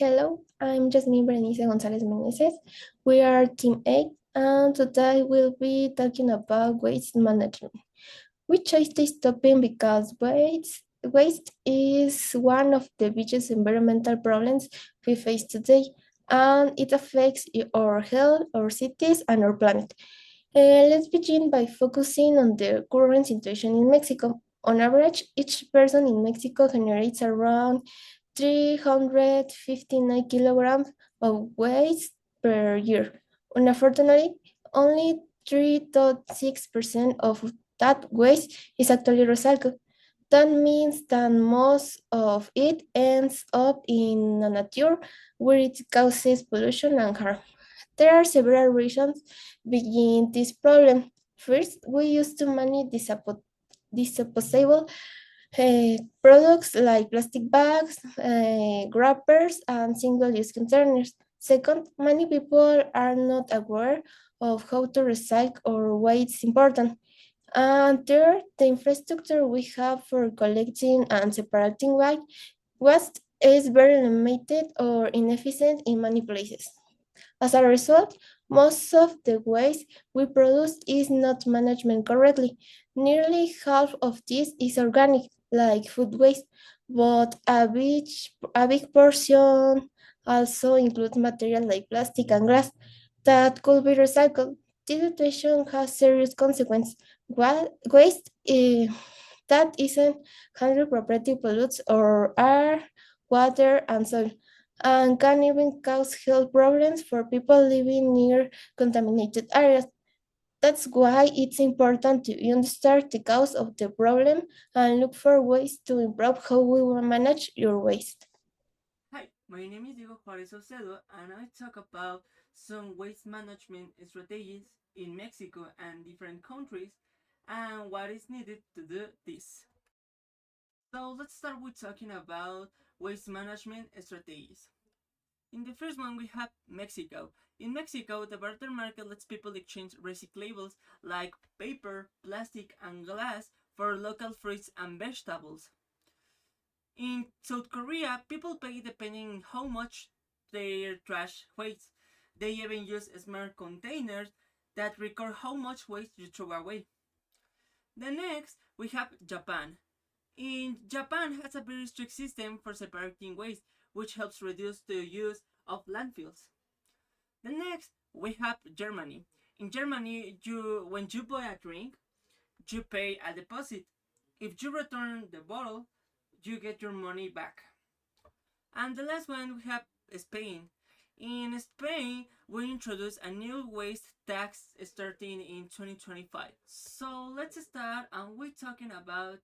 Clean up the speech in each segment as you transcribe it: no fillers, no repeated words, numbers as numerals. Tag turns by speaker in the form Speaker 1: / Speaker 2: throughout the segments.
Speaker 1: Hello, I'm Yazmin, Berenice, González, Meneses. We are Team 8, and today we'll be talking about waste management. We chose this topic because waste is one of the biggest environmental problems we face today, and it affects our health, our cities, and our planet. Let's begin by focusing on the current situation in Mexico. On average, each person in Mexico generates around 359 kilograms of waste per year. Unfortunately, only 3.6% of that waste is actually recycled. That means that most of it ends up in the nature where it causes pollution and harm. There are several reasons behind this problem. First, we used to manage disposable products like plastic bags, wrappers, and single-use containers. Second, many people are not aware of how to recycle or why it's important. And third, the infrastructure we have for collecting and separating waste is very limited or inefficient in many places. As a result, most of the waste we produce is not managed correctly. Nearly half of this is organic, like food waste, but a big portion also includes material like plastic and glass that could be recycled. This situation has serious consequences. Waste that isn't handled properly pollutes our air, water, and soil, and can even cause health problems for people living near contaminated areas. That's why it's important to understand the cause of the problem and look for ways to improve how we will manage your waste.
Speaker 2: Hi, my name is Juárez Saucedo, and I talk about some waste management strategies in Mexico and different countries and what is needed to do this. So let's start with talking about waste management strategies. In the first one, we have Mexico. In Mexico, the barter market lets people exchange recyclables like paper, plastic, and glass for local fruits and vegetables. In South Korea, people pay depending on how much their trash weighs. They even use smart containers that record how much waste you throw away. The next, we have Japan. In Japan has a very strict system for separating waste, which helps reduce the use of landfills. The next, we have Germany. In Germany, when you buy a drink, you pay a deposit. If you return the bottle, you get your money back. And the last one, we have Spain. In Spain, we introduced a new waste tax starting in 2025. So let's start, and we're talking about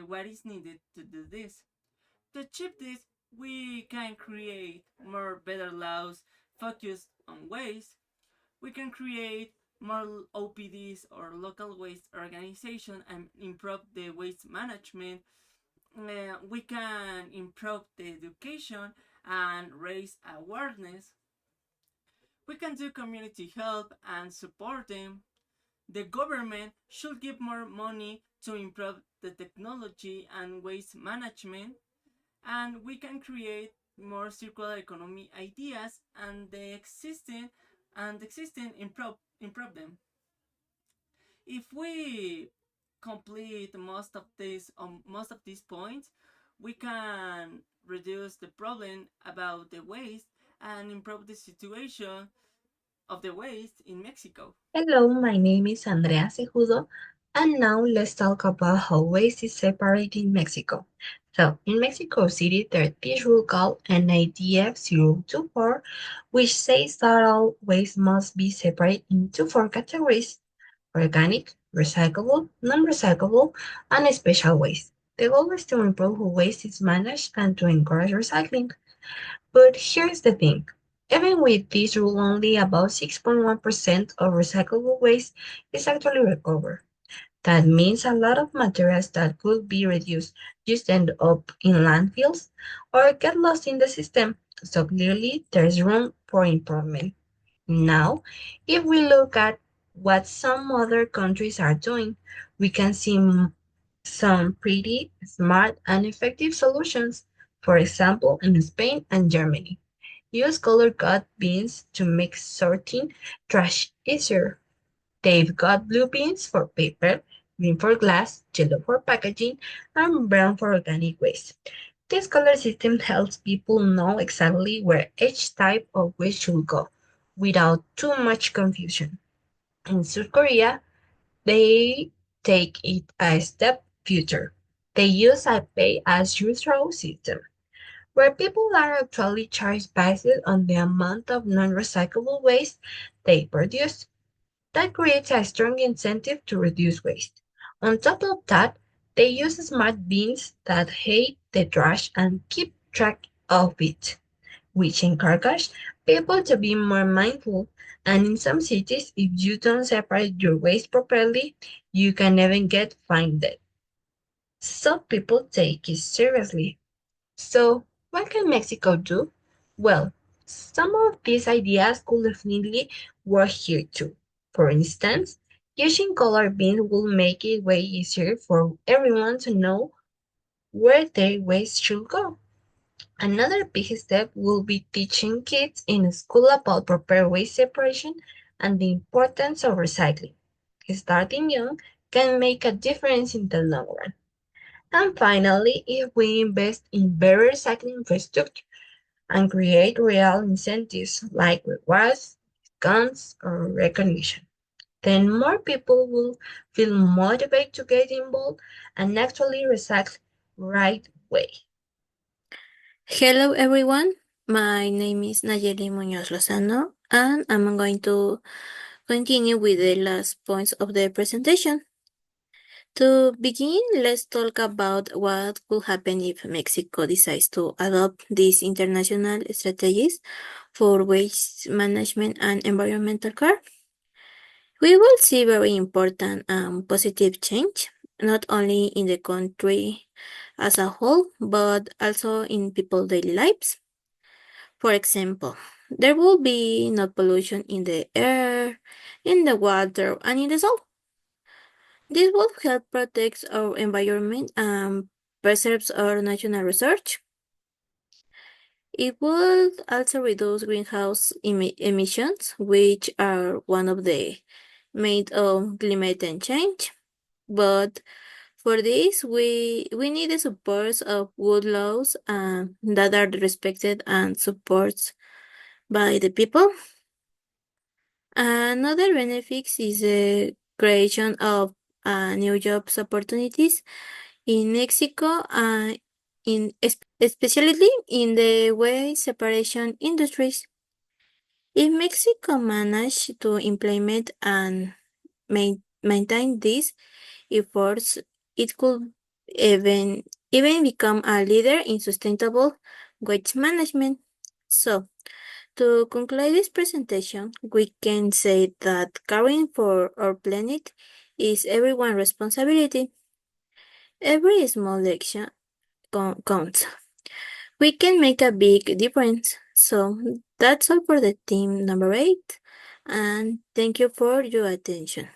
Speaker 2: what is needed to do this. To achieve this, we can create more better laws focused on waste. We can create more OPDs or local waste organization and improve the waste management. We can improve the education and raise awareness. We can do community help and support them. The government should give more money to improve the technology and waste management, and we can create more circular economy ideas and the existing improve them. If we complete most of these points, we can reduce the problem about the waste and improve the situation of the waste in Mexico.
Speaker 3: Hello, my name is Andrea Cejudo, and now let's talk about how waste is separated in Mexico. So, in Mexico City, there's this rule called NADF 024, which says that all waste must be separated into four categories: organic, recyclable, non-recyclable, and special waste. The goal is to improve how waste is managed and to encourage recycling. But here's the thing. Even with this rule, only about 6.1% of recyclable waste is actually recovered. That means a lot of materials that could be reduced just end up in landfills or get lost in the system. So clearly, there's room for improvement. Now, if we look at what some other countries are doing, we can see some pretty smart and effective solutions. For example, in Spain and Germany, use color-coded bins to make sorting trash easier. They've got blue bins for paper, green for glass, yellow for packaging, and brown for organic waste. This color system helps people know exactly where each type of waste should go without too much confusion. In South Korea, they take it a step further. They use a pay-as-you-throw system, where people are actually charged based on the amount of non-recyclable waste they produce. That creates a strong incentive to reduce waste. On top of that, they use smart bins that hate the trash and keep track of it, which encourage people to be more mindful. And in some cities, if you don't separate your waste properly, you can even get fined. So people take it seriously. So, what can Mexico do? Well, some of these ideas could definitely work here too. For instance, using color bins will make it way easier for everyone to know where their waste should go. Another big step will be teaching kids in school about proper waste separation and the importance of recycling. Starting young can make a difference in the long run. And finally, if we invest in better recycling infrastructure and create real incentives like rewards, discounts, or recognition, then more people will feel motivated to get involved and actually recycle right way.
Speaker 4: Hello everyone, my name is Nayeli Muñoz Lozano and I'm going to continue with the last points of the presentation. To begin, let's talk about what could happen if Mexico decides to adopt these international strategies for waste management and environmental care. We will see very important and positive change, not only in the country as a whole, but also in people's daily lives. For example, there will be no pollution in the air, in the water, and in the soil. This will help protect our environment and preserve our national research. It will also reduce greenhouse emissions, which are one of the main of climate change. But for this, we need the support of good laws that are respected and supported by the people. Another benefit is the creation of new jobs opportunities in Mexico, especially in the waste separation industries. If Mexico managed to implement and maintain these efforts, it could even become a leader in sustainable waste management. So, to conclude this presentation, we can say that caring for our planet is everyone's responsibility. Every small action counts. We can make a big difference. So that's all for the team number 8. And thank you for your attention.